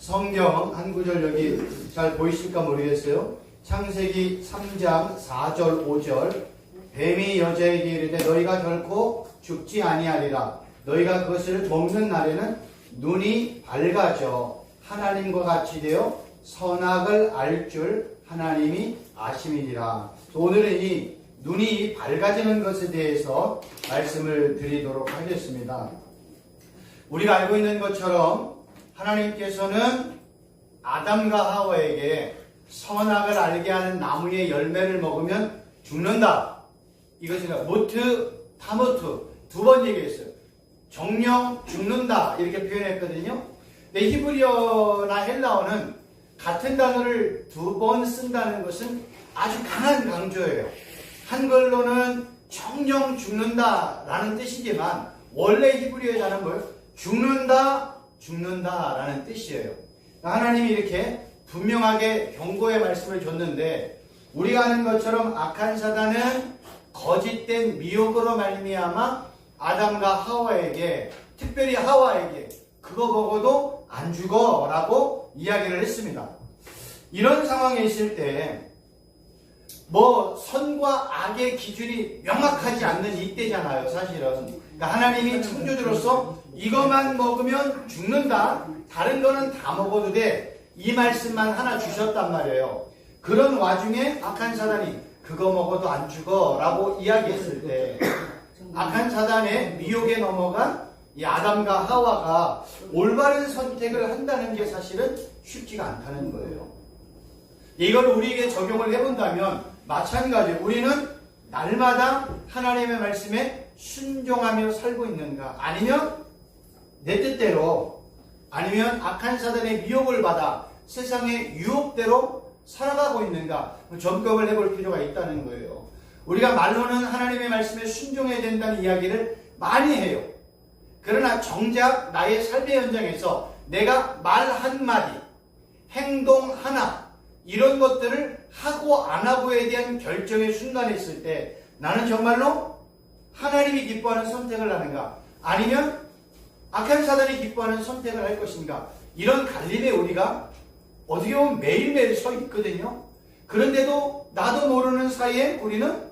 성경 한 구절 여기 잘 보이실까 모르겠어요. 창세기 3장 4절 5절 뱀이 여자에게 이르되 너희가 결코 죽지 아니하리라. 너희가 그것을 먹는 날에는 눈이 밝아져 하나님과 같이 되어 선악을 알 줄 하나님이 아심이니라. 오늘은 이 눈이 밝아지는 것에 대해서 말씀을 드리도록 하겠습니다. 우리가 알고 있는 것처럼 하나님께서는 아담과 하와에게 선악을 알게 하는 나무의 열매를 먹으면 죽는다. 이것을 모트, 타모트 두 번 얘기했어요. 정령 죽는다 이렇게 표현했거든요. 근데 히브리어나 헬라어는 같은 단어를 두 번 쓴다는 것은 아주 강한 강조예요. 한글로는 정령 죽는다라는 뜻이지만 원래 히브리어의 단어는 뭐예요? 죽는다라는 뜻이에요. 하나님이 이렇게 분명하게 경고의 말씀을 줬는데 우리가 아는 것처럼 악한 사단은 거짓된 미혹으로 말미암아 아담과 하와에게, 특별히 하와에게 그거 먹어도 안 죽어 라고 이야기를 했습니다. 이런 상황에 있을 때 선과 악의 기준이 명확하지 않는 이때잖아요, 사실은. 그러니까 하나님이 창조주로서 이것만 먹으면 죽는다, 다른 거는 다 먹어도 돼, 이 말씀만 하나 주셨단 말이에요. 그런 와중에 악한 사단이 그거 먹어도 안 죽어 라고 이야기했을 때 악한 사단의 미혹에 넘어간 이 아담과 하와가 올바른 선택을 한다는 게 사실은 쉽지가 않다는 거예요. 이걸 우리에게 적용을 해본다면 마찬가지로 우리는 날마다 하나님의 말씀에 순종하며 살고 있는가, 아니면 내 뜻대로, 아니면 악한 사단의 미혹을 받아 세상의 유혹대로 살아가고 있는가 점검을 해볼 필요가 있다는 거예요. 우리가 말로는 하나님의 말씀에 순종해야 된다는 이야기를 많이 해요. 그러나 정작 나의 삶의 현장에서 내가 말 한마디, 행동 하나, 이런 것들을 하고 안 하고에 대한 결정의 순간에 있을 때 나는 정말로 하나님이 기뻐하는 선택을 하는가, 아니면 악한 사단이 기뻐하는 선택을 할 것인가, 이런 갈림에 우리가 어떻게 보면 매일매일 서 있거든요. 그런데도 나도 모르는 사이에 우리는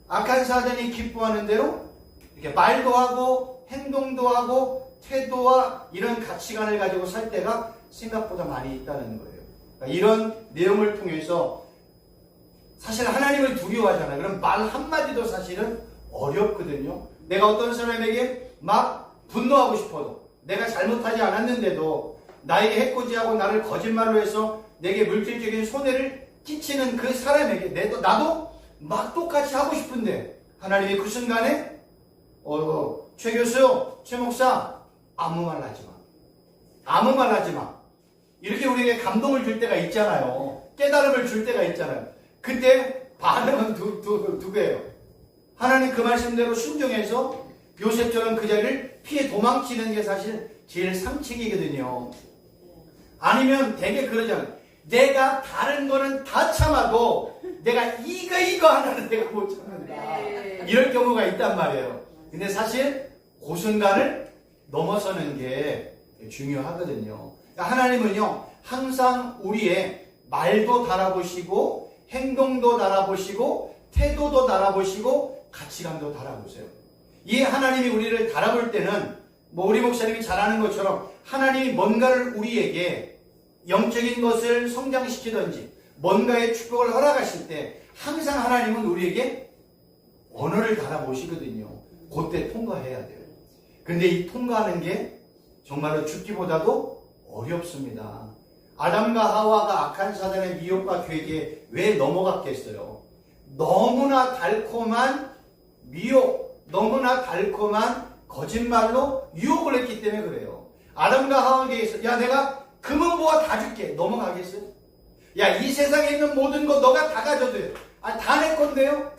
악한 사단이 기뻐하는 대로 이렇게 말도 하고 행동도 하고 태도와 이런 가치관을 가지고 살 때가 생각보다 많이 있다는 거예요. 그러니까 이런 내용을 통해서 사실 하나님을 두려워하잖아요. 그럼 말 한마디도 사실은 어렵거든요. 내가 어떤 사람에게 막 분노하고 싶어도, 내가 잘못하지 않았는데도 나에게 해코지하고 나를 거짓말로 해서 내게 물질적인 손해를 끼치는 그 사람에게 나도 막 똑같이 하고 싶은데 하나님이 그 순간에 최 교수, 최 목사, 아무 말 하지 마. 아무 말 하지 마. 이렇게 우리에게 감동을 줄 때가 있잖아요. 깨달음을 줄 때가 있잖아요. 그때 반응은 두 배예요. 하나님 그 말씀대로 순종해서 요셉처럼 그 자리를 피해 도망치는 게 사실 제일 상책이거든요. 아니면 되게 그러잖아요. 내가 다른 거는 다 참아도 내가 이거 하나는 내가 못 참는다. 이럴 경우가 있단 말이에요. 근데 사실 그 순간을 넘어서는 게 중요하거든요. 하나님은요, 항상 우리의 말도 달아보시고 행동도 달아보시고 태도도 달아보시고 가치관도 달아보세요. 이 하나님이 우리를 달아볼 때는 우리 목사님이 잘 아는 것처럼 하나님이 뭔가를 우리에게 영적인 것을 성장시키든지 뭔가의 축복을 허락하실 때 항상 하나님은 우리에게 언어를 달아보시거든요. 그때 통과해야 돼요. 근데 이 통과하는 게 정말로 죽기보다도 어렵습니다. 아담과 하와가 악한 사단의 미혹과 괴계에 왜 넘어갔겠어요? 너무나 달콤한 미혹, 너무나 달콤한 거짓말로 유혹을 했기 때문에 그래요. 아담과 하와에게서 내가 금은 보아 다 줄게. 넘어가겠어요? 이 세상에 있는 모든 거 너가 다 가져도 돼요. 다 내 건데요?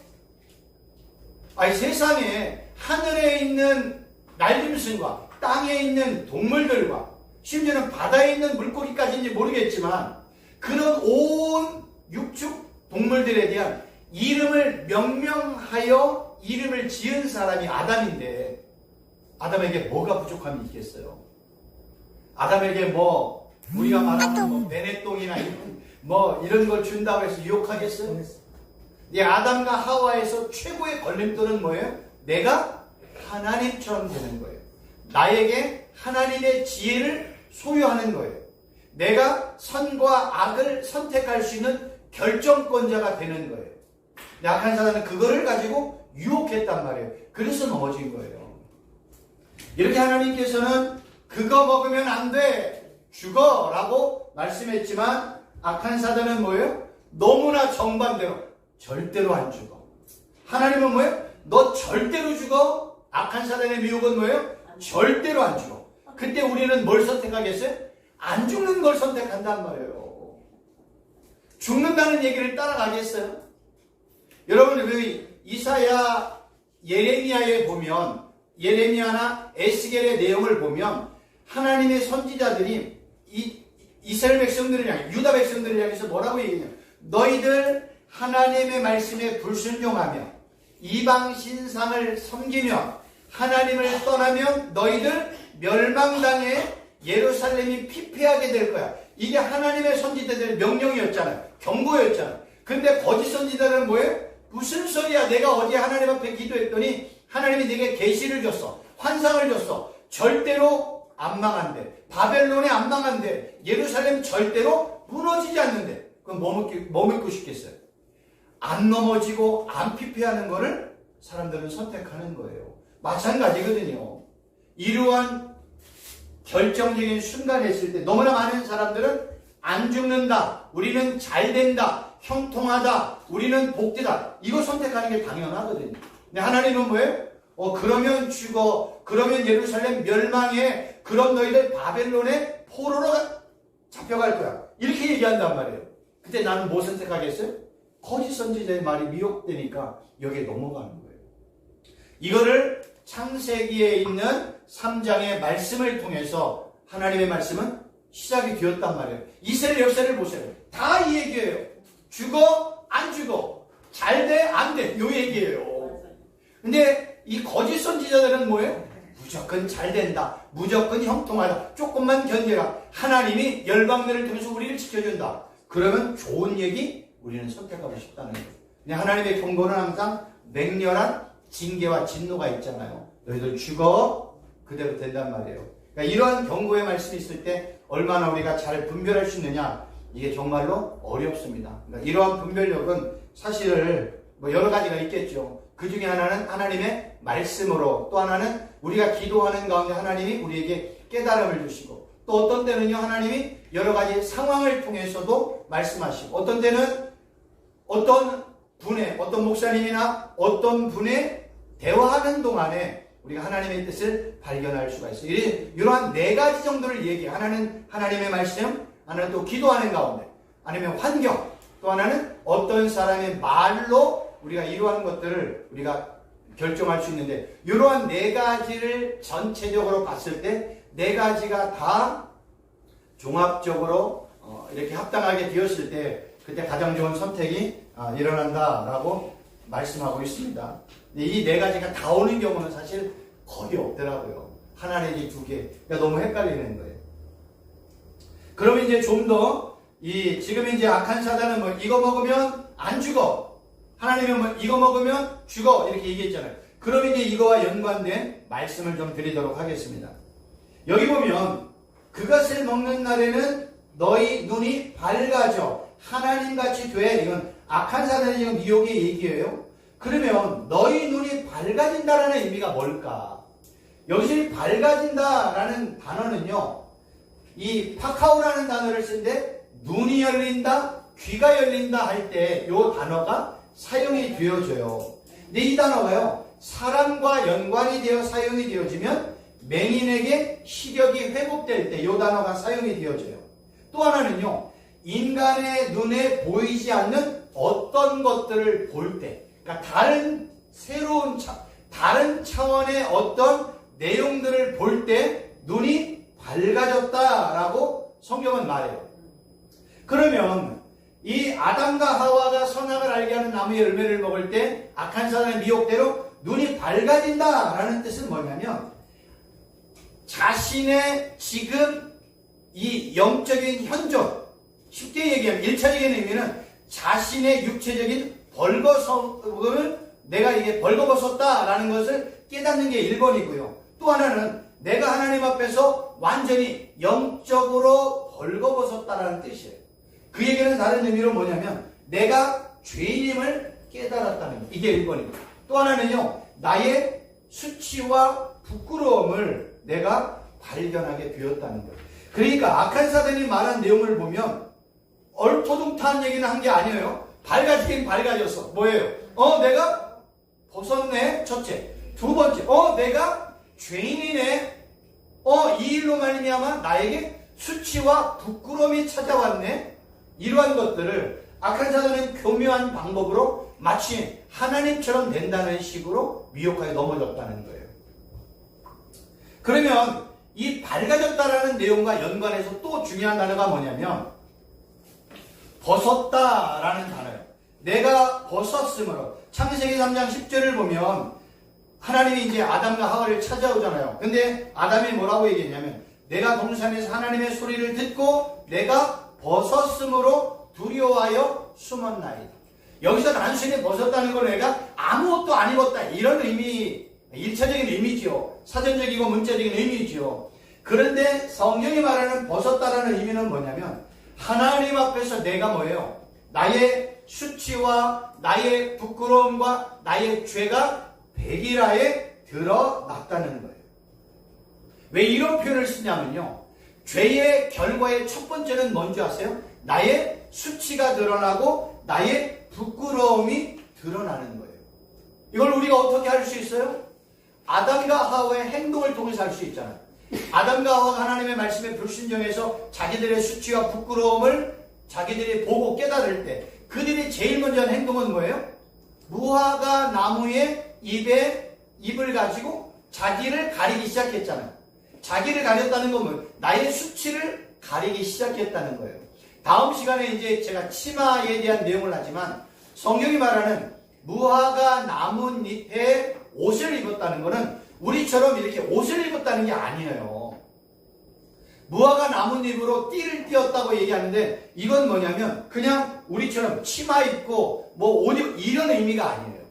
세상에 하늘에 있는 날짐승과 땅에 있는 동물들과 심지어는 바다에 있는 물고기까지인지 모르겠지만 그런 온 육축 동물들에 대한 이름을 명명하여 이름을 지은 사람이 아담인데 아담에게 뭐가 부족함이 있겠어요? 아담에게 우리가 말하는 뭐 베네똥이나 이런 걸 준다고 해서 유혹하겠어요? 이 아담과 하와에서 최고의 걸림돌은 뭐예요? 내가 하나님처럼 되는 거예요. 나에게 하나님의 지혜를 소유하는 거예요. 내가 선과 악을 선택할 수 있는 결정권자가 되는 거예요. 약한 사람은 그거를 가지고 유혹했단 말이에요. 그래서 넘어진 거예요. 이렇게 하나님께서는 그거 먹으면 안 돼, 죽어 라고 말씀했지만 악한 사단은 뭐예요? 너무나 정반대로 절대로 안 죽어. 하나님은 뭐예요? 너 절대로 죽어. 악한 사단의 미혹은 뭐예요? 절대로 안 죽어. 그때 우리는 뭘 선택하겠어요? 안 죽는 걸 선택한단 말이에요. 죽는다는 얘기를 따라가겠어요? 여러분, 그 이사야, 예레미야에 보면, 예레미야나 에스겔의 내용을 보면 하나님의 선지자들이 이스라엘 백성들을 향해, 유다 백성들을 향해서 뭐라고 얘기해요? 너희들 하나님의 말씀에 불순종하며 이방 신상을 섬기며 하나님을 떠나면 너희들 멸망당해 예루살렘이 피폐하게 될 거야. 이게 하나님의 선지자들의 명령이었잖아요. 경고였잖아요. 근데 거짓 선지자들은 뭐예요? 무슨 소리야? 내가 어제 하나님 앞에 기도했더니 하나님이 내게 계시를 줬어. 환상을 줬어. 절대로 안 망한대. 바벨론에 안 망한대. 예루살렘 절대로 무너지지 않는데. 그럼 뭐 믿고 싶겠어요? 안 넘어지고 안 피폐하는 거를 사람들은 선택하는 거예요. 마찬가지거든요. 이러한 결정적인 순간에 있을 때 너무나 많은 사람들은 안 죽는다, 우리는 잘 된다, 형통하다, 우리는 복되다, 이거 선택하는 게 당연하거든요. 근데 하나님은 뭐예요? 그러면 죽어, 그러면 예루살렘 멸망해, 그럼 너희들 바벨론의 포로로 잡혀갈 거야, 이렇게 얘기한단 말이에요. 그때 나는 뭐 선택하겠어요? 거짓 선지자의 말이 미혹되니까 여기에 넘어가는 거예요. 이거를 창세기에 있는 3장의 말씀을 통해서 하나님의 말씀은 시작이 되었단 말이에요. 이스라엘 역사를 보세요. 다 이 얘기예요. 죽어, 안 죽어, 잘 돼, 안 돼, 요 얘기예요. 근데 이 거짓 선지자들은 뭐예요? 무조건 잘 된다, 무조건 형통하다, 조금만 견뎌라, 하나님이 열방들을 통해서 우리를 지켜준다. 그러면 좋은 얘기 우리는 선택하고 싶다는 거예요. 근데 하나님의 경고는 항상 맹렬한 징계와 진노가 있잖아요. 너희들 죽어, 그대로 된단 말이에요. 그러니까 이러한 경고의 말씀이 있을 때 얼마나 우리가 잘 분별할 수 있느냐, 이게 정말로 어렵습니다. 그러니까 이러한 분별력은 사실 뭐 여러 가지가 있겠죠. 그 중에 하나는 하나님의 말씀으로, 또 하나는 우리가 기도하는 가운데 하나님이 우리에게 깨달음을 주시고, 또 어떤 때는요 하나님이 여러 가지 상황을 통해서도 말씀하시고, 어떤 때는 어떤 목사님이나 어떤 분의 대화하는 동안에 우리가 하나님의 뜻을 발견할 수가 있어요. 이러한 네 가지 정도를 얘기해요. 하나는 하나님의 말씀, 하나는 또 기도하는 가운데, 아니면 환경, 또 하나는 어떤 사람의 말로 우리가 이러한 것들을 우리가 결정할 수 있는데, 이러한 네 가지를 전체적으로 봤을 때 네 가지가 다 종합적으로 이렇게 합당하게 되었을 때 그때 가장 좋은 선택이 일어난다라고 말씀하고 있습니다. 이 네 가지가 다 오는 경우는 사실 거의 없더라고요. 하나 내지 두 개. 그러니까 너무 헷갈리는 거예요. 그러면 이제 좀 더 지금 이제 악한 사단은 뭐 이거 먹으면 안 죽어, 하나님은 뭐 이거 먹으면 죽어, 이렇게 얘기했잖아요. 그럼 이제 이거와 연관된 말씀을 좀 드리도록 하겠습니다. 여기 보면 그것을 먹는 날에는 너희 눈이 밝아져 하나님같이 돼. 이건 악한 사단의 지금 미혹의 얘기예요. 그러면 너희 눈이 밝아진다라는 의미가 뭘까? 여기서 밝아진다라는 단어는요, 이 파카오라는 단어를 쓴데 눈이 열린다, 귀가 열린다 할 때 이 단어가 사용이 되어져요. 근데 이 단어가요, 사람과 연관이 되어 사용이 되어지면 맹인에게 시력이 회복될 때 이 단어가 사용이 되어져요. 또 하나는요, 인간의 눈에 보이지 않는 어떤 것들을 볼 때, 그러니까 다른 차원의 어떤 내용들을 볼 때 눈이 밝아졌다라고 성경은 말해요. 그러면 이 아담과 하와가 선악을 알게 하는 나무의 열매를 먹을 때 악한 사단의 미혹대로 눈이 밝아진다라는 뜻은 뭐냐면, 자신의 지금 이 영적인 현존, 쉽게 얘기하면 1차적인 의미는 자신의 육체적인 벌거벗음을 내가 이게 벌거벗었다라는 것을 깨닫는 게 1번이고요. 또 하나는 내가 하나님 앞에서 완전히 영적으로 벌거벗었다라는 뜻이에요. 그 얘기는 다른 의미로 뭐냐면 내가 죄인임을 깨달았다는 거. 이게 1번이고. 또 하나는요. 나의 수치와 부끄러움을 내가 발견하게 되었다는 거예요. 그러니까 악한 사단이 말한 내용을 보면 얼토당토한 얘기는 한 게 아니에요. 밝아지긴 밝아졌어. 뭐예요? 내가 벗었네. 첫째. 두 번째. 내가 죄인이네. 이 일로 말미암아 나에게 수치와 부끄러움이 찾아왔네. 이러한 것들을 악한 사단은 교묘한 방법으로 마치 하나님처럼 된다는 식으로 미혹하게 넘어졌다는 거예요. 그러면 이 밝아졌다라는 내용과 연관해서 또 중요한 단어가 뭐냐면 벗었다라는 단어예요. 내가 벗었으므로. 창세기 3장 10절을 보면 하나님이 이제 아담과 하와를 찾아오잖아요. 근데 아담이 뭐라고 얘기했냐면 내가 동산에서 하나님의 소리를 듣고 내가 벗었으므로 두려워하여 숨었나이다. 여기서 단순히 벗었다는 건 내가 아무것도 안 입었다. 이런 의미, 1차적인 의미지요. 사전적이고 문자적인 의미지요. 그런데 성경이 말하는 벗었다라는 의미는 뭐냐면 하나님 앞에서 내가 뭐예요? 나의 수치와 나의 부끄러움과 나의 죄가 백일하에 드러났다는 거예요. 왜 이런 표현을 쓰냐면요. 죄의 결과의 첫 번째는 뭔지 아세요? 나의 수치가 드러나고 나의 부끄러움이 드러나는 거예요. 이걸 우리가 어떻게 할 수 있어요? 아담과 하와의 행동을 통해서 할 수 있잖아요. 아담과 하와가 하나님의 말씀에 불순종해서 자기들의 수치와 부끄러움을 자기들이 보고 깨달을 때 그들이 제일 먼저 한 행동은 뭐예요? 무화과 나무의 잎을 가지고 자기를 가리기 시작했잖아요. 자기를 가렸다는 건 뭐예요? 나의 수치를 가리기 시작했다는 거예요. 다음 시간에 이제 제가 치마에 대한 내용을 하지만 성경이 말하는 무화과 나뭇잎에 옷을 입었다는 것은 우리처럼 이렇게 옷을 입었다는 게 아니에요. 무화과 나뭇잎으로 띠를 띄었다고 얘기하는데 이건 뭐냐면 그냥 우리처럼 치마 입고 뭐 옷 입고 이런 의미가 아니에요.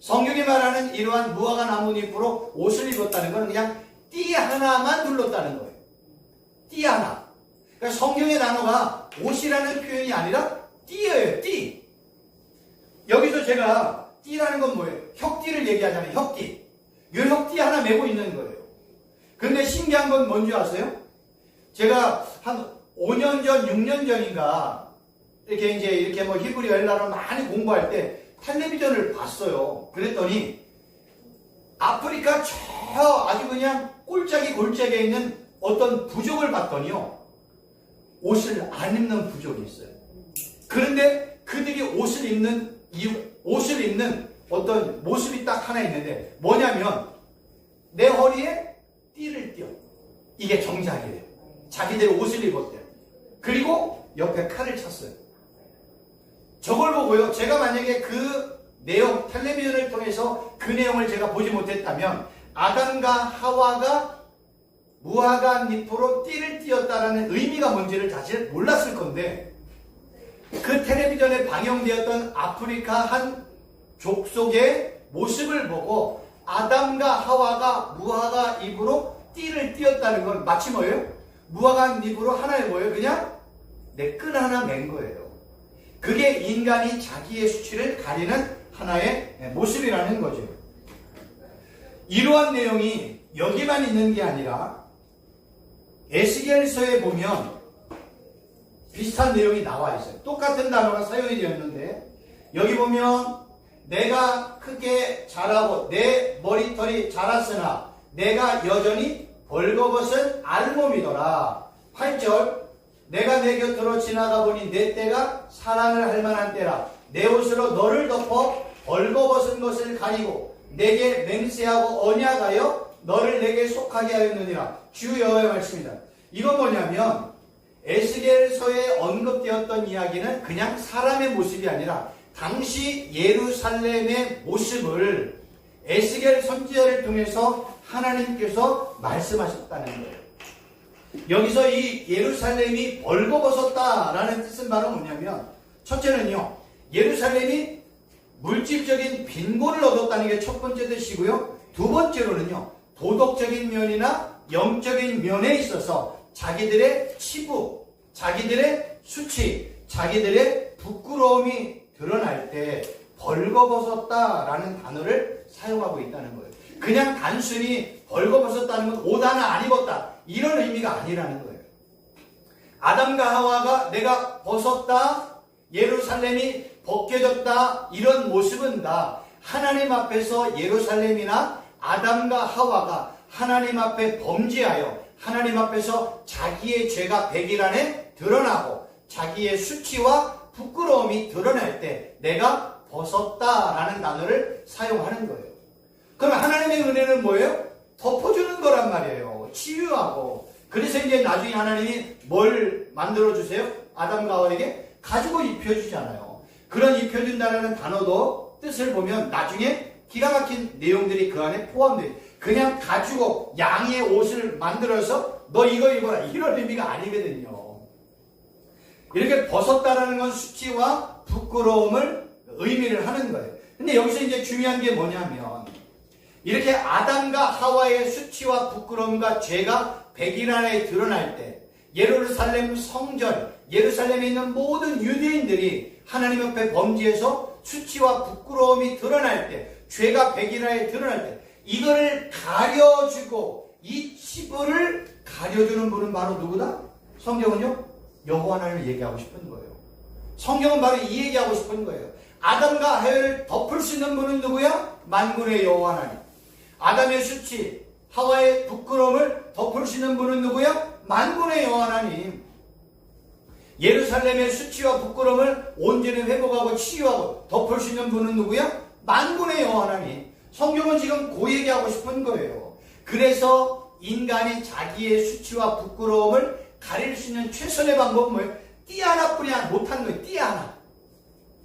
성경이 말하는 이러한 무화과 나뭇잎으로 옷을 입었다는 건 그냥 띠 하나만 둘렀다는 거예요. 띠 하나. 그러니까 성경의 단어가 옷이라는 표현이 아니라 띠예요. 띠. 여기서 제가 띠라는 건 뭐예요? 혁띠를 얘기하잖아요. 혁띠. 이 혁띠 하나 메고 있는 거예요. 근데 신기한 건 뭔지 아세요? 제가 한 5년 전, 6년 전인가 이렇게 뭐 히브리어 헬라어를 많이 공부할 때 텔레비전을 봤어요. 그랬더니 아프리카 저 아주 그냥 골짜기에 있는 어떤 부족을 봤더니요. 옷을 안 입는 부족이 있어요. 그런데 그들이 옷을 입는 어떤 모습이 딱 하나 있는데 뭐냐면 내 허리에 띠를 띄어. 이게 정작이에요. 자기들 옷을 입었대요. 그리고 옆에 칼을 찼어요. 저걸 보고요. 제가 만약에 그 내용, 텔레비전을 통해서 그 내용을 제가 보지 못했다면 아담과 하와가 무화과 잎으로 띠를 띄었다라는 의미가 뭔지를 사실 몰랐을 건데 그 텔레비전에 방영되었던 아프리카 한 족속의 모습을 보고 아담과 하와가 무화과 잎으로 띠를 띄었다는 건 마치 뭐예요? 무화과 잎으로 하나의 뭐예요? 그냥 내 끈 하나 맨 거예요. 그게 인간이 자기의 수치를 가리는 하나의 모습이라는 거죠. 이러한 내용이 여기만 있는 게 아니라 에스겔서에 보면 비슷한 내용이 나와 있어요. 똑같은 단어가 사용이 되었는데 여기 보면 내가 크게 자라고 내 머리털이 자랐으나 내가 여전히 벌거벗은 알몸이더라. 8절 내가 내 곁으로 지나가 보니 내 때가 사랑을 할 만한 때라. 내 옷으로 너를 덮어 벌거벗은 것을 가리고 내게 맹세하고 언약하여 너를 내게 속하게 하였느니라. 주 여호와의 말씀이다. 이건 뭐냐면 에스겔서에 언급되었던 이야기는 그냥 사람의 모습이 아니라 당시 예루살렘의 모습을 에스겔 선지자를 통해서 하나님께서 말씀하셨다는 거예요. 여기서 이 예루살렘이 벌거벗었다라는 뜻은 바로 뭐냐면, 첫째는요, 예루살렘이 물질적인 빈곤을 얻었다는 게 첫 번째 뜻이고요. 두 번째로는요, 도덕적인 면이나 영적인 면에 있어서 자기들의 치부, 자기들의 수치, 자기들의 부끄러움이 드러날 때 벌거벗었다라는 단어를 사용하고 있다는 거예요. 그냥 단순히 벌거벗었다는 건 옷 하나 안 입었다, 이런 의미가 아니라는 거예요. 아담과 하와가 내가 벗었다, 예루살렘이 벗겨졌다, 이런 모습은 다 하나님 앞에서 예루살렘이나 아담과 하와가 하나님 앞에 범죄하여 하나님 앞에서 자기의 죄가 백일 안에 드러나고 자기의 수치와 부끄러움이 드러날 때 내가 벗었다라는 단어를 사용하는 거예요. 그럼 하나님의 은혜는 뭐예요? 덮어주는 거란 말이에요. 치유하고. 그래서 이제 나중에 하나님이 뭘 만들어주세요? 아담과 하와에게 가지고 입혀주잖아요. 그런 입혀준다는 단어도 뜻을 보면 나중에 기가 막힌 내용들이 그 안에 포함돼요. 그냥 가지고 양의 옷을 만들어서 너 이거 입어라, 이런 의미가 아니거든요. 이렇게 벗었다라는 건 수치와 부끄러움을 의미를 하는 거예요. 근데 여기서 이제 중요한 게 뭐냐면, 이렇게 아담과 하와의 수치와 부끄러움과 죄가 백일 안에 드러날 때 예루살렘 성전, 예루살렘에 있는 모든 유대인들이 하나님 앞에 범죄해서 수치와 부끄러움이 드러날 때, 죄가 백일 안에 드러날 때 이거를 가려주고 이 치부를 가려주는 분은 바로 누구다? 성경은요, 여호와 하나님을 얘기하고 싶은 거예요. 성경은 바로 이 얘기하고 싶은 거예요. 아담과 하와를 덮을 수 있는 분은 누구야? 만군의 여호와 하나님. 아담의 수치, 하와의 부끄러움을 덮을 수 있는 분은 누구야? 만군의 여호와 하나님. 예루살렘의 수치와 부끄러움을 온전히 회복하고 치유하고 덮을 수 있는 분은 누구야? 만군의 여호와 하나님. 성경은 지금 그 얘기하고 싶은 거예요. 그래서 인간이 자기의 수치와 부끄러움을 가릴 수 있는 최선의 방법은 뭐예요? 띠 하나뿐이 못한 거예요. 띠 하나.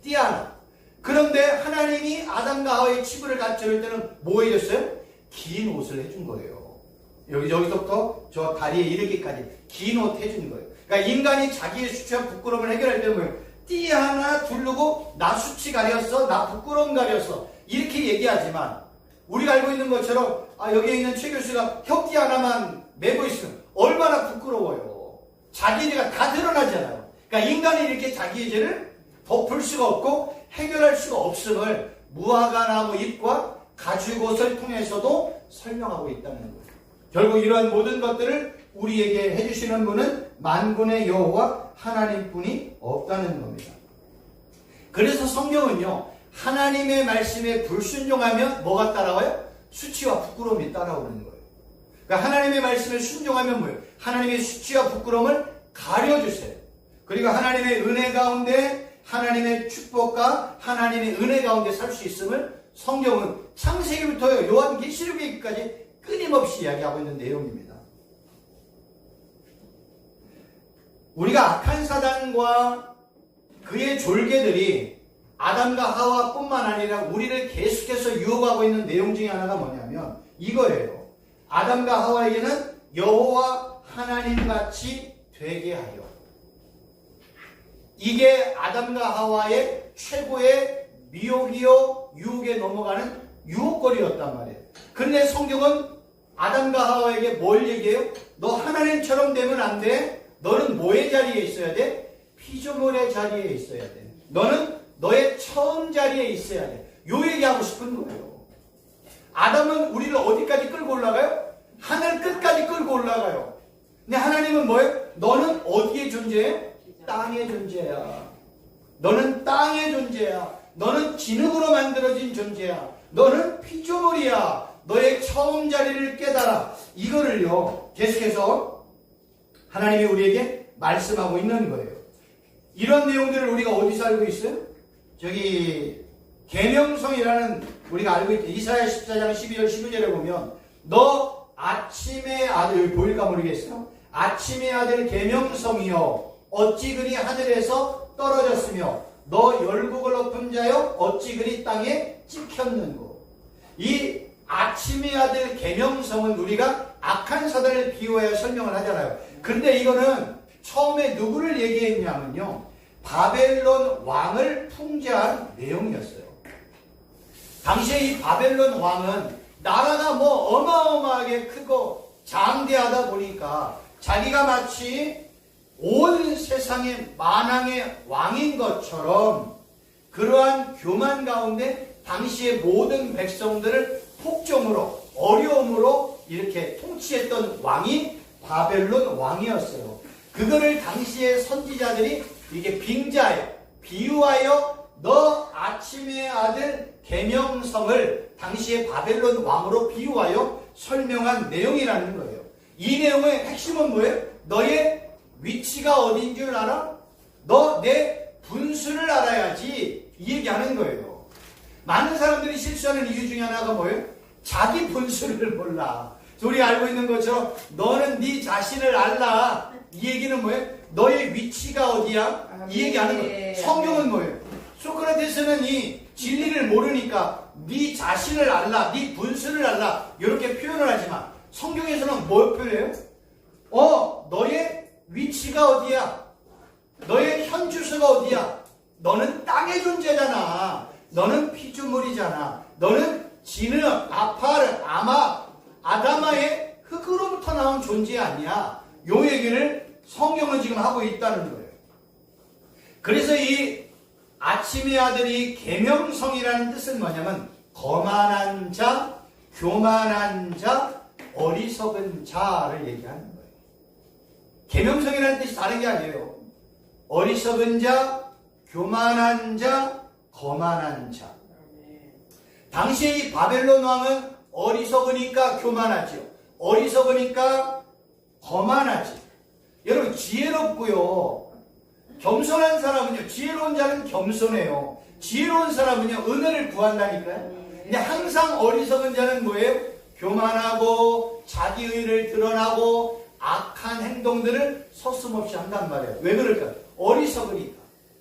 띠 하나. 그런데 하나님이 아담과 하와의 치부를 갖춰줄 때는 뭐 해줬어요? 긴 옷을 해준 거예요. 여기서부터 저 다리에 이르기까지 긴 옷 해준 거예요. 그러니까 인간이 자기의 수치와 부끄러움을 해결할 때는 뭐예요? 띠 하나 두르고 나 수치 가렸어, 나 부끄러움 가렸어, 이렇게 얘기하지만 우리가 알고 있는 것처럼 여기에 있는 최 교수가 혁띠 하나만 메고 있으면 얼마나 부끄러워요. 자기 죄가 다 드러나잖아요. 그러니까 인간이 이렇게 자기의 죄를 덮을 수가 없고 해결할 수가 없음을 무화과나무 잎과 가죽옷을 통해서도 설명하고 있다는 거예요. 결국 이러한 모든 것들을 우리에게 해주시는 분은 만군의 여호와 하나님뿐이 없다는 겁니다. 그래서 성경은요, 하나님의 말씀에 불순종하면 뭐가 따라와요? 수치와 부끄러움이 따라오는 거예요. 그러니까 하나님의 말씀에 순종하면 뭐예요? 하나님의 수치와 부끄러움을 가려주세요. 그리고 하나님의 은혜 가운데, 하나님의 축복과 하나님의 은혜 가운데 살 수 있음을 성경은 창세기부터 요한계시록에까지 끊임없이 이야기하고 있는 내용입니다. 우리가 악한 사단과 그의 졸개들이 아담과 하와뿐만 아니라 우리를 계속해서 유혹하고 있는 내용 중에 하나가 뭐냐면 이거예요. 아담과 하와에게는 여호와 하나님같이 되게 하여. 이게 아담과 하와의 최고의 미혹이요 유혹에 넘어가는 유혹거리였단 말이에요. 그런데 성경은 아담과 하와에게 뭘 얘기해요? 너 하나님처럼 되면 안 돼. 너는 뭐의 자리에 있어야 돼? 피조물의 자리에 있어야 돼. 너는 너의 처음 자리에 있어야 돼. 요 얘기하고 싶은 거예요. 아담은 우리를 어디까지 끌고 올라가요? 하늘 끝까지 끌고 올라가요. 근데 하나님은 뭐예요? 너는 어디에 존재해? 땅의 존재야. 너는 땅의 존재야. 너는 진흙으로 만들어진 존재야. 너는 피조물이야. 너의 처음 자리를 깨달아. 이거를요, 계속해서 하나님이 우리에게 말씀하고 있는 거예요. 이런 내용들을 우리가 어디서 알고 있어요? 저기 계명성이라는 우리가 알고 있죠. 이사야 14장 12절 15절에 보면 너 아침의 아들, 여기 보일까 모르겠어요. 아침의 아들 계명성이여 어찌 그리 하늘에서 떨어졌으며 너 열국을 엎은 자여 어찌 그리 땅에 찍혔는고. 이 아침의 아들 계명성은 우리가 악한 사단을 비유하여 설명을 하잖아요. 근데 이거는 처음에 누구를 얘기했냐면요. 바벨론 왕을 풍자한 내용이었어요. 당시에 이 바벨론 왕은 나라가 뭐 어마어마하게 크고 장대하다 보니까 자기가 마치 온 세상의 만왕의 왕인 것처럼 그러한 교만 가운데 당시의 모든 백성들을 폭정으로 어려움으로 이렇게 통치했던 왕이 바벨론 왕이었어요. 그거를 당시의 선지자들이 이게 빙자하여 비유하여 너 아침의 아들 계명성을 당시의 바벨론 왕으로 비유하여 설명한 내용이라는 거예요. 이 내용의 핵심은 뭐예요? 너의 위치가 어딘 줄 알아? 너 내 분수를 알아야지 이 얘기하는 거예요. 많은 사람들이 실수하는 이유 중에 하나가 뭐예요? 자기 분수를 몰라. 우리 알고 있는 것처럼 너는 네 자신을 알라. 이 얘기는 뭐예요? 너의 위치가 어디야? 이 얘기하는 거예요. 성경은 뭐예요? 소크라테스는 이 진리를 모르니까 네 자신을 알라, 네 분수를 알라 이렇게 표현을 하지만 성경에서는 뭘 표현해요? 너의 위치가 어디야? 너의 현 주소가 어디야? 너는 땅의 존재잖아. 너는 피조물이잖아. 너는 진흙, 아파르, 아다마의 흙으로부터 나온 존재 아니야. 요 얘기를 성경은 지금 하고 있다는 거예요. 그래서 이 아침의 아들이 계명성이라는 뜻은 뭐냐면 거만한 자, 교만한 자, 어리석은 자를 얘기하는 거예요. 계명성이라는 뜻이 다른 게 아니에요. 어리석은 자, 교만한 자, 거만한 자. 당시에 이 바벨론 왕은 어리석으니까 교만하죠. 어리석으니까 거만하지. 여러분 지혜롭고요. 겸손한 사람은요. 지혜로운 자는 겸손해요. 지혜로운 사람은요. 은혜를 구한다니까요. 근데 항상 어리석은 자는 뭐예요? 교만하고 자기의를 드러나고 악한 행동들을 서슴없이 한단 말이에요. 왜 그럴까요? 어리석으니까.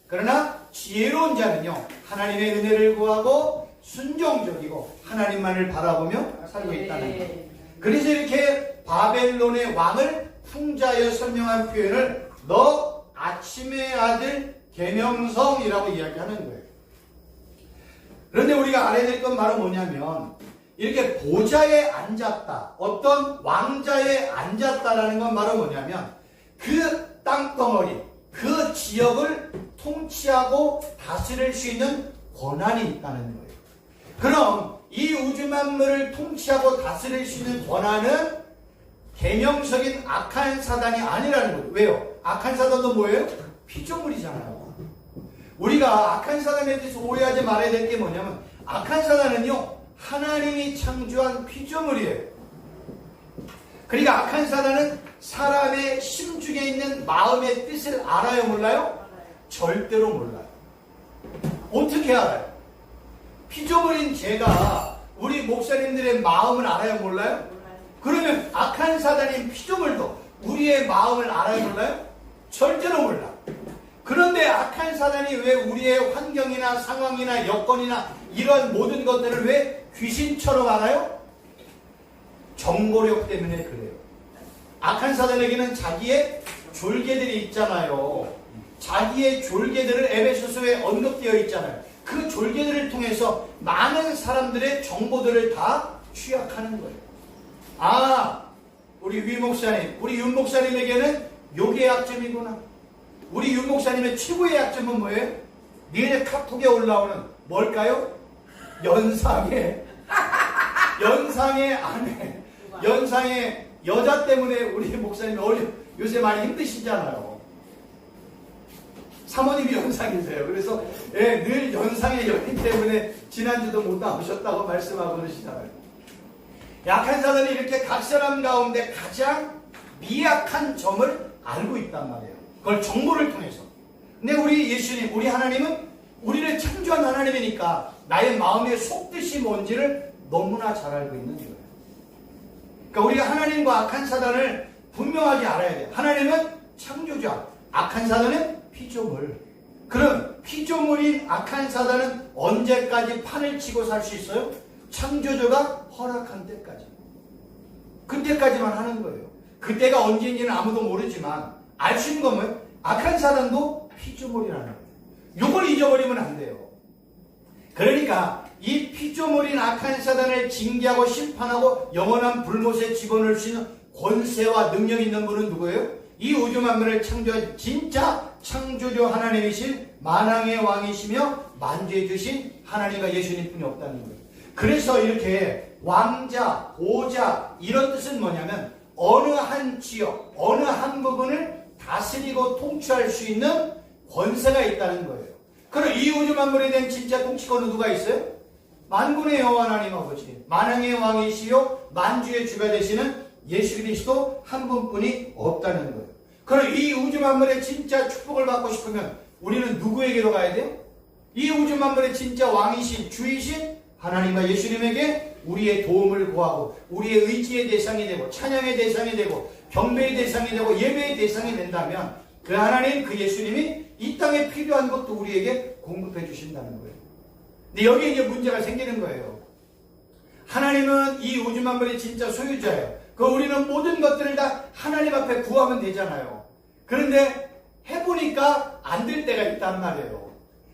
그러나 지혜로운 자는요. 하나님의 은혜를 구하고 순종적이고 하나님만을 바라보며 살고 있다는 거예요. 그래서 이렇게 바벨론의 왕을 풍자하여 설명한 표현을 너 아침의 아들 계명성이라고 이야기하는 거예요. 그런데 우리가 알아야 될 건 바로 뭐냐면 이렇게 보좌에 앉았다. 어떤 왕자에 앉았다라는 건 바로 뭐냐면 그 땅덩어리, 그 지역을 통치하고 다스릴 수 있는 권한이 있다는 거예요. 그럼 이 우주 만물을 통치하고 다스릴 수 있는 권한은 계명적인 악한 사단이 아니라는 거예요. 왜요? 악한 사단도 뭐예요? 피조물이잖아요. 우리가 악한 사단에 대해서 오해하지 말아야 될 게 뭐냐면 악한 사단은요. 하나님이 창조한 피조물이에요. 그러니까 악한 사단은 사람의 심중에 있는 마음의 뜻을 알아요? 몰라요? 절대로 몰라요. 어떻게 알아요? 피조물인 제가 우리 목사님들의 마음을 알아요? 몰라요? 그러면 악한 사단인 피조물도 우리의 마음을 알아요? 몰라요? 절대로 몰라. 그런데 악한 사단이 왜 우리의 환경이나 상황이나 여건이나 이런 모든 것들을 왜 귀신처럼 알아요? 정보력 때문에 그래요. 악한 사단에게는 자기의 졸개들이 있잖아요. 자기의 졸개들을 에베소서에 언급되어 있잖아요. 그 졸개들을 통해서 많은 사람들의 정보들을 다 취약하는 거예요. 우리 위 목사님, 우리 윤 목사님에게는 요게 약점이구나. 우리 윤 목사님의 최고의 약점은 뭐예요? 니네 카톡에 올라오는 뭘까요? 연상의 아내, 연상의 여자 때문에 우리 목사님이 요새 많이 힘드시잖아요. 사모님이 연상이세요. 그래서 늘 연상의 여인 때문에 지난주도 못 나오셨다고 말씀하고 그러시잖아요. 약한 사단이 이렇게 각 사람 가운데 가장 미약한 점을 알고 있단 말이에요. 그걸 정보를 통해서. 근데 우리 예수님, 우리 하나님은 우리를 창조한 하나님이니까 나의 마음의 속뜻이 뭔지를 너무나 잘 알고 있는 거예요. 그러니까 우리가 하나님과 악한 사단을 분명하게 알아야 돼요. 하나님은 창조자, 악한 사단은 피조물. 그럼 피조물인 악한 사단은 언제까지 판을 치고 살 수 있어요? 창조주가 허락한 때까지. 그때까지만 하는 거예요. 그때가 언제인지는 아무도 모르지만 알 수 있는 건 뭐예요? 악한 사단도 피조물이라는 거예요. 이걸 잊어버리면 안 돼요. 그러니까 이 피조물인 악한 사단을 징계하고 심판하고 영원한 불못에 집어넣을 수 있는 권세와 능력 있는 분은 누구예요? 이 우주 만물을 창조한 진짜 창조주 하나님이신 만왕의 왕이시며 만주해 주신 하나님과 예수님뿐이 없다는 거예요. 그래서 이렇게 왕자, 보좌 이런 뜻은 뭐냐면 어느 한 지역, 어느 한 부분을 다스리고 통치할 수 있는 권세가 있다는 거예요. 그럼 이 우주 만물에 대한 진짜 통치권은 누가 있어요? 만군의 여호와 하나님 아버지, 만왕의 왕이시요 만주의 주가 되시는 예수 그리스도 한 분뿐이 없다는 거예요. 그럼 이 우주 만물의 진짜 축복을 받고 싶으면 우리는 누구에게로 가야 돼요? 이 우주 만물의 진짜 왕이신 주이신 하나님과 예수님에게 우리의 도움을 구하고 우리의 의지의 대상이 되고 찬양의 대상이 되고 경배의 대상이 되고 예배의 대상이 된다면 그 하나님, 그 예수님이 이 땅에 필요한 것도 우리에게 공급해 주신다는 거예요. 근데 여기에 이제 문제가 생기는 거예요. 하나님은 이 우주 만물의 진짜 소유자예요. 우리는 모든 것들을 다 하나님 앞에 구하면 되잖아요. 그런데 해보니까 안 될 때가 있단 말이에요.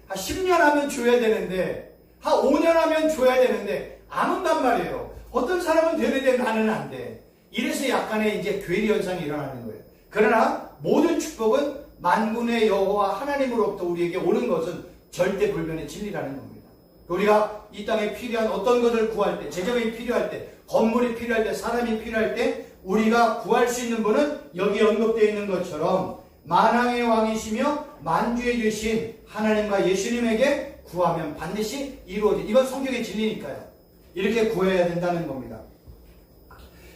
한 10년 하면 줘야 되는데, 한 5년 하면 줘야 되는데, 안 온단 말이에요. 어떤 사람은 되는데 나는 안 돼. 이래서 약간의 이제 괴리 현상이 일어나는 거예요. 그러나 모든 축복은 만군의 여호와 하나님으로부터 우리에게 오는 것은 절대 불변의 진리라는 겁니다. 우리가 이 땅에 필요한 어떤 것을 구할 때, 재정이 필요할 때, 건물이 필요할 때, 사람이 필요할 때 우리가 구할 수 있는 분은 여기 언급되어 있는 것처럼 만왕의 왕이시며 만주해 주신 하나님과 예수님에게 구하면 반드시 이루어진, 이건 성경의 진리니까요. 이렇게 구해야 된다는 겁니다.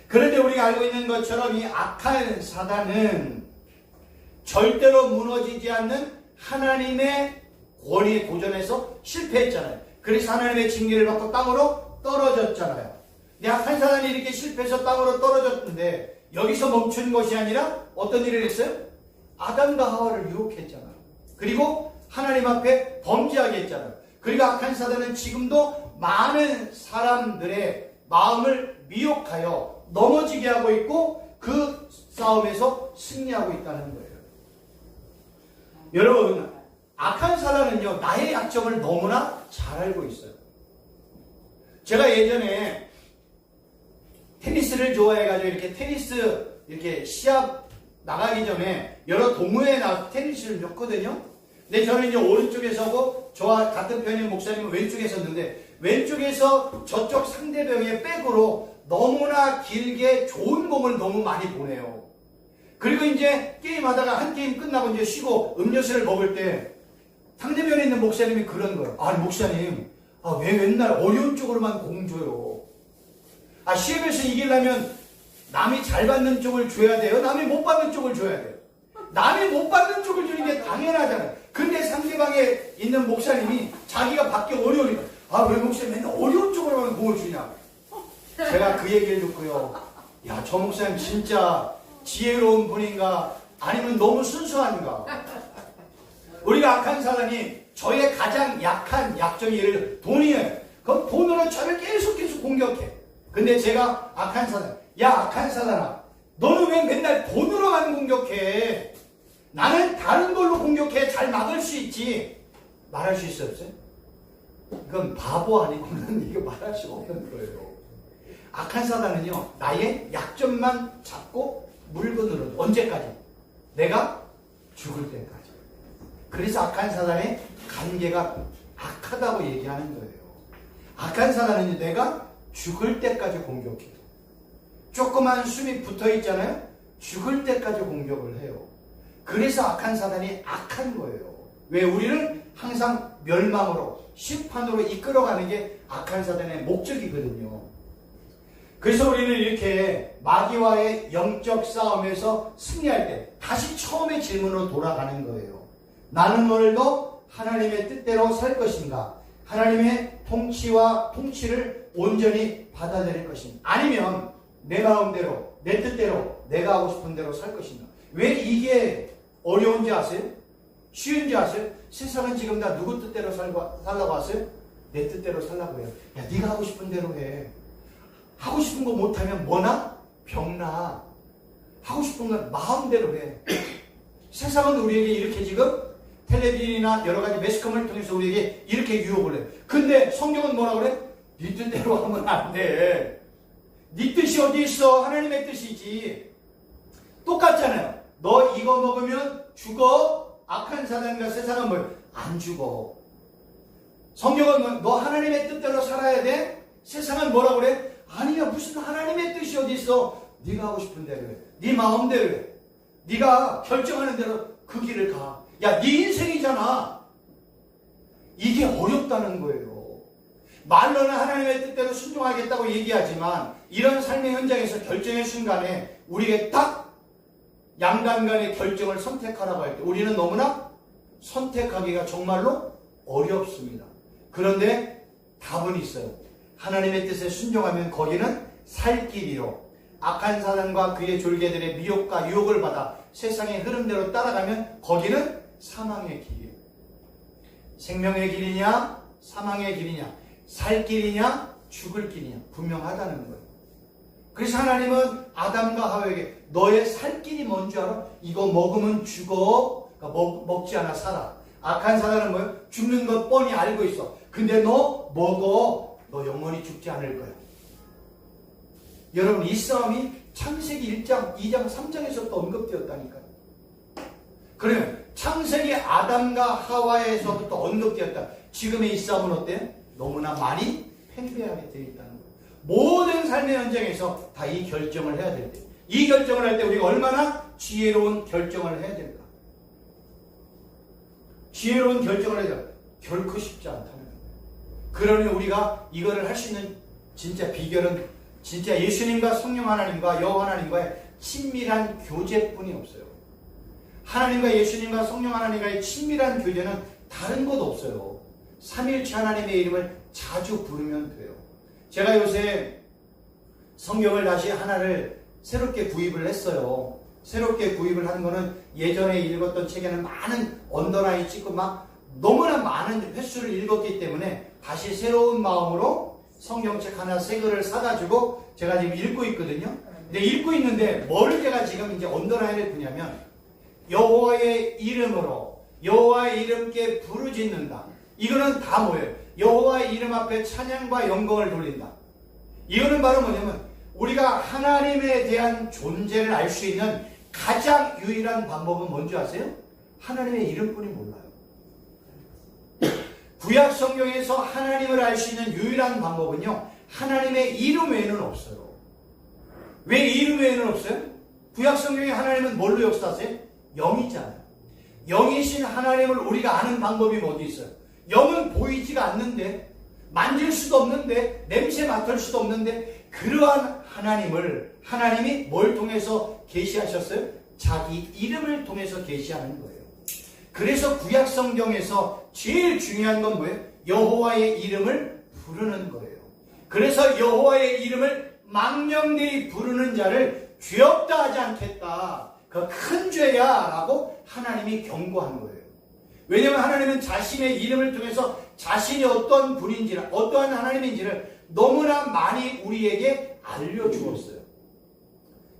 그런데 우리가 알고 있는 것처럼 이 악한 사단은 절대로 무너지지 않는 하나님의 권위에 도전해서 실패했잖아요. 그래서 하나님의 징계를 받고 땅으로 떨어졌잖아요. 근데 악한 사단이 이렇게 실패해서 땅으로 떨어졌는데 여기서 멈춘 것이 아니라 어떤 일을 했어요? 아담과 하와를 유혹했잖아요. 그리고 하나님 앞에 범죄하게 했잖아요. 그리고 악한 사단은 지금도 많은 사람들의 마음을 미혹하여 넘어지게 하고 있고 그 싸움에서 승리하고 있다는 거예요. 여러분, 악한 사단은요, 나의 약점을 너무나 잘 알고 있어요. 제가 예전에 테니스를 좋아해가지고 이렇게 테니스 이렇게 시합 나가기 전에 여러 동호회에 나가서 테니스를 쳤거든요. 근데 저는 이제 오른쪽에 서고 저와 같은 편인 목사님은 왼쪽에 섰는데 왼쪽에서 저쪽 상대방의 백으로 너무나 길게 좋은 공을 너무 많이 보내요. 그리고 이제 게임하다가 한 게임 끝나고 이제 쉬고 음료수를 먹을 때 상대편에 있는 목사님이 그런 거예요. 아니 목사님, 왜 맨날 어려운 쪽으로만 공 줘요? 시합에서 이기려면 남이 잘 받는 쪽을 줘야 돼요? 남이 못 받는 쪽을 줘야 돼요? 남이 못 받는 쪽을 주는 게 당연하잖아요. 근데 상대방에 있는 목사님이 자기가 받기 어려우니까 왜 목사님 맨날 어려운 쪽으로만 공을 주냐? 제가 그 얘기를 듣고요. 야, 저 목사님 진짜 지혜로운 분인가? 아니면 너무 순수한가? 우리가 악한 사단이 저의 가장 약한 약점이 예를 들어 돈이에요. 그럼 돈으로 저를 계속 공격해. 근데 제가 악한 사단, 야 악한 사단아, 너는 왜 맨날 돈으로만 공격해? 나는 다른 걸로 공격해. 잘 막을 수 있지. 말할 수 있어요? 없어요? 이건 바보 아니고는 이거 말할 수 없는 거예요. 악한 사단은요, 나의 약점만 잡고 물건으로 언제까지? 내가 죽을 때까지. 그래서 악한 사단의 관계가 악하다고 얘기하는 거예요. 악한 사단은 내가 죽을 때까지 공격해요. 조그만 숨이 붙어 있잖아요. 죽을 때까지 공격을 해요. 그래서 악한 사단이 악한 거예요. 왜? 우리를 항상 멸망으로, 심판으로 이끌어가는 게 악한 사단의 목적이거든요. 그래서 우리는 이렇게 마귀와의 영적 싸움에서 승리할 때 다시 처음의 질문으로 돌아가는 거예요. 나는 오늘도 하나님의 뜻대로 살 것인가? 하나님의 통치를 온전히 받아들일 것인가? 아니면 내 마음대로, 내 뜻대로, 내가 하고 싶은 대로 살 것인가? 왜 이게 어려운지 아세요? 쉬운지 아세요? 세상은 지금 다 누구 뜻대로 살라고 하세요? 내 뜻대로 살라고 해요. 야, 네가 하고 싶은 대로 해. 하고 싶은 거 못하면 뭐나? 병나. 하고 싶은 건 마음대로 해. 세상은 우리에게 이렇게 지금 텔레비전이나 여러 가지 매스컴을 통해서 우리에게 이렇게 유혹을 해. 근데 성경은 뭐라 그래? 네 뜻대로 하면 안 돼. 네 뜻이 어디 있어? 하나님의 뜻이지. 똑같잖아요. 너 이거 먹으면 죽어. 악한 사단과 세상은 뭐예요? 안 죽어. 성경은 뭐, 너 하나님의 뜻대로 살아야 돼? 세상은 뭐라 그래? 아니야, 무슨 하나님의 뜻이 어디 있어? 네가 하고 싶은 대로 해. 네 마음대로 해. 네가 결정하는 대로 그 길을 가. 야, 네 인생이잖아. 이게 어렵다는 거예요. 말로는 하나님의 뜻대로 순종하겠다고 얘기하지만 이런 삶의 현장에서 결정의 순간에 우리에게 딱 양단간의 결정을 선택하라고 할 때 우리는 너무나 선택하기가 정말로 어렵습니다. 그런데 답은 있어요. 하나님의 뜻에 순종하면 거기는 살 길이요. 악한 사단과 그의 졸개들의 미혹과 유혹을 받아 세상의 흐름대로 따라가면 거기는 사망의 길이에요. 생명의 길이냐 사망의 길이냐 살 길이냐 죽을 길이냐 분명하다는 거예요. 그래서 하나님은 아담과 하와에게 너의 살 길이 뭔지 알아? 이거 먹으면 죽어. 그러니까 먹지 않아 살아. 악한 사단은 뭐예요? 죽는 것 뻔히 알고 있어. 근데 너 먹어. 너 영원히 죽지 않을 거야. 여러분 이 싸움이 창세기 1장, 2장, 3장에서부터 언급되었다니까요. 그러면 창세기 아담과 하와에서부터 언급되었다. 지금의 이 싸움은 어때요? 너무나 많이 팽배하게 되어 있다는 거예요. 모든 삶의 현장에서 다 이 결정을 해야 될 때, 이 결정을 할 때 우리가 얼마나 지혜로운 결정을 해야 될까? 지혜로운 결정을 해야 될까? 결코 쉽지 않다는 거예요. 그러니 우리가 이거를 할 수 있는 진짜 비결은 진짜 예수님과 성령 하나님과 여호와 하나님과의 친밀한 교제뿐이 없어요. 하나님과 예수님과 성령 하나님과의 친밀한 교제는 다른 것 없어요. 삼일체 하나님의 이름을 자주 부르면 돼요. 제가 요새 성경을 다시 하나를 새롭게 구입을 했어요. 새롭게 구입을 한 거는 예전에 읽었던 책에는 많은 언더라인 찍고 막 너무나 많은 횟수를 읽었기 때문에 다시 새로운 마음으로 성경책 하나 새 거를 사가지고 제가 지금 읽고 있거든요. 근데 읽고 있는데 뭐를 제가 지금 이제 언더라인을 보냐면 여호와의 이름으로 여호와의 이름께 부르짖는다. 이거는 다 뭐예요? 여호와의 이름 앞에 찬양과 영광을 돌린다. 이거는 바로 뭐냐면 우리가 하나님에 대한 존재를 알 수 있는 가장 유일한 방법은 뭔지 아세요? 하나님의 이름뿐이 몰라요. 구약 성경에서 하나님을 알 수 있는 유일한 방법은요, 하나님의 이름 외에는 없어요. 왜 이름 외에는 없어요? 구약 성경에 하나님은 뭘로 역사하세요? 영이잖아요. 영이신 하나님을 우리가 아는 방법이 어디 있어요? 영은 보이지가 않는데, 만질 수도 없는데, 냄새 맡을 수도 없는데, 그러한 하나님을 하나님이 뭘 통해서 계시하셨어요? 자기 이름을 통해서 계시하는 거예요. 그래서 구약 성경에서 제일 중요한 건 뭐예요? 여호와의 이름을 부르는 거예요. 그래서 여호와의 이름을 망령되이 부르는 자를 죄 없다 하지 않겠다. 그 큰 죄야 라고 하나님이 경고한 거예요. 왜냐하면 하나님은 자신의 이름을 통해서 자신이 어떤 분인지를, 어떠한 하나님인지를 너무나 많이 우리에게 알려주었어요.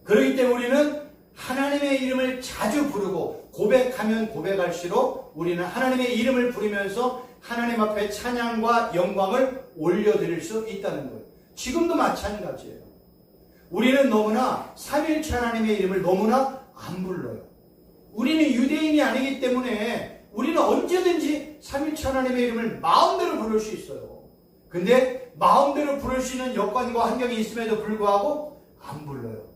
그렇기 때문에 우리는 하나님의 이름을 자주 부르고 고백하면 고백할수록 우리는 하나님의 이름을 부르면서 하나님 앞에 찬양과 영광을 올려드릴 수 있다는 거예요. 지금도 마찬가지예요. 우리는 너무나 삼일체 하나님의 이름을 너무나 안 불러요. 우리는 유대인이 아니기 때문에 우리는 언제든지 삼일체 하나님의 이름을 마음대로 부를 수 있어요. 근데 마음대로 부를 수 있는 여건과 환경이 있음에도 불구하고 안 불러요.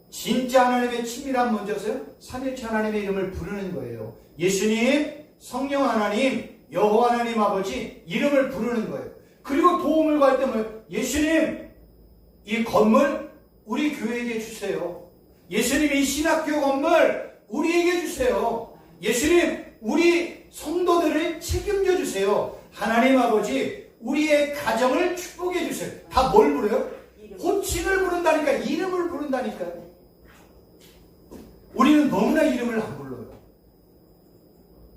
진짜 하나님의 친밀한 먼저서요, 삼일체 하나님의 이름을 부르는 거예요. 예수님, 성령 하나님, 여호와 하나님 아버지 이름을 부르는 거예요. 그리고 도움을 구할 때 뭐예요? 예수님, 이 건물 우리 교회에게 주세요. 예수님, 이 신학교 건물 우리에게 주세요. 예수님, 우리 성도들을 책임져 주세요. 하나님 아버지, 우리의 가정을 축복해 주세요. 다 뭘 부르요? 호칭을 부른다니까, 이름을 부른다니까요. 우리는 너무나 이름을 안 불러요.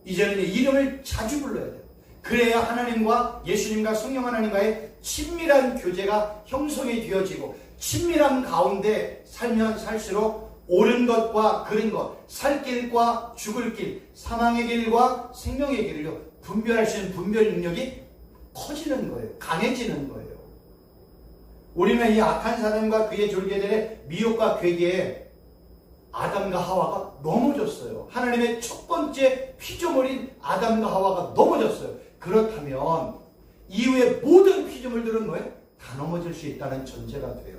이제는 이름을 자주 불러야 돼요. 그래야 하나님과 예수님과 성령 하나님과의 친밀한 교제가 형성이 되어지고 친밀한 가운데 살면 살수록 옳은 것과 그른 것, 살 길과 죽을 길, 사망의 길과 생명의 길을요 분별할 수 있는 분별 능력이 커지는 거예요. 강해지는 거예요. 우리는 이 악한 사람과 그의 졸개들의 미혹과 괴계에 아담과 하와가 넘어졌어요. 하나님의 첫 번째 피조물인 아담과 하와가 넘어졌어요. 그렇다면 이후에 모든 피조물들은 뭐예요? 다 넘어질 수 있다는 전제가 돼요.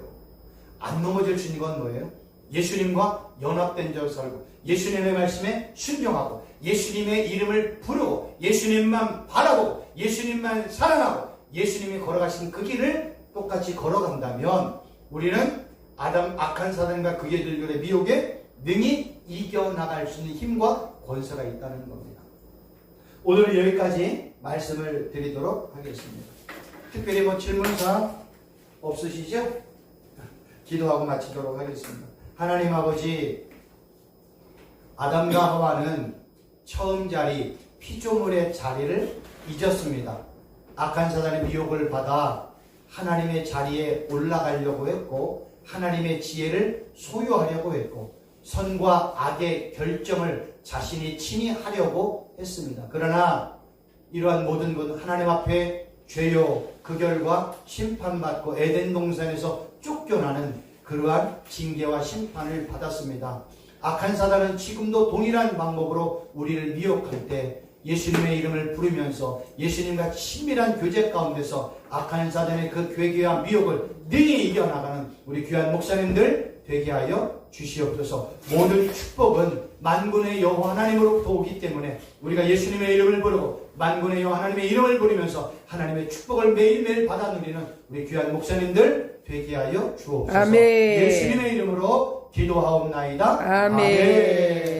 안 넘어질 수 있는 건 뭐예요? 예수님과 연합된 적 살고 예수님의 말씀에 순종하고 예수님의 이름을 부르고 예수님만 바라보고 예수님만 사랑하고 예수님이 걸어가신 그 길을 똑같이 걸어간다면 우리는 악한 사단과 그의 들들의 미혹에 능히 이겨나갈 수 있는 힘과 권세가 있다는 겁니다. 오늘 여기까지 말씀을 드리도록 하겠습니다. 특별히 뭐 질문사항 없으시죠? 기도하고 마치도록 하겠습니다. 하나님 아버지, 아담과 하와는 처음 자리, 피조물의 자리를 잊었습니다. 악한 사단의 미혹을 받아 하나님의 자리에 올라가려고 했고 하나님의 지혜를 소유하려고 했고 선과 악의 결정을 자신이 친히 하려고 했습니다. 그러나 이러한 모든 것은 하나님 앞에 죄요 그 결과 심판받고 에덴 동산에서 쫓겨나는 그러한 징계와 심판을 받았습니다. 악한 사단은 지금도 동일한 방법으로 우리를 미혹할 때 예수님의 이름을 부르면서 예수님과 친밀한 교제 가운데서 악한 사단의 그 괴계와 미혹을 능히 이겨나가는 우리 귀한 목사님들 되게 하여 주시옵소서. 모든 축복은 만군의 여호와 하나님으로부터 오기 때문에 우리가 예수님의 이름을 부르고 만군의 여호와 하나님의 이름을 부르면서 하나님의 축복을 매일매일 받아 누리는 우리 귀한 목사님들 되게 하여 주옵소서. 아멘. 예수님의 이름으로 기도하옵나이다. 아멘.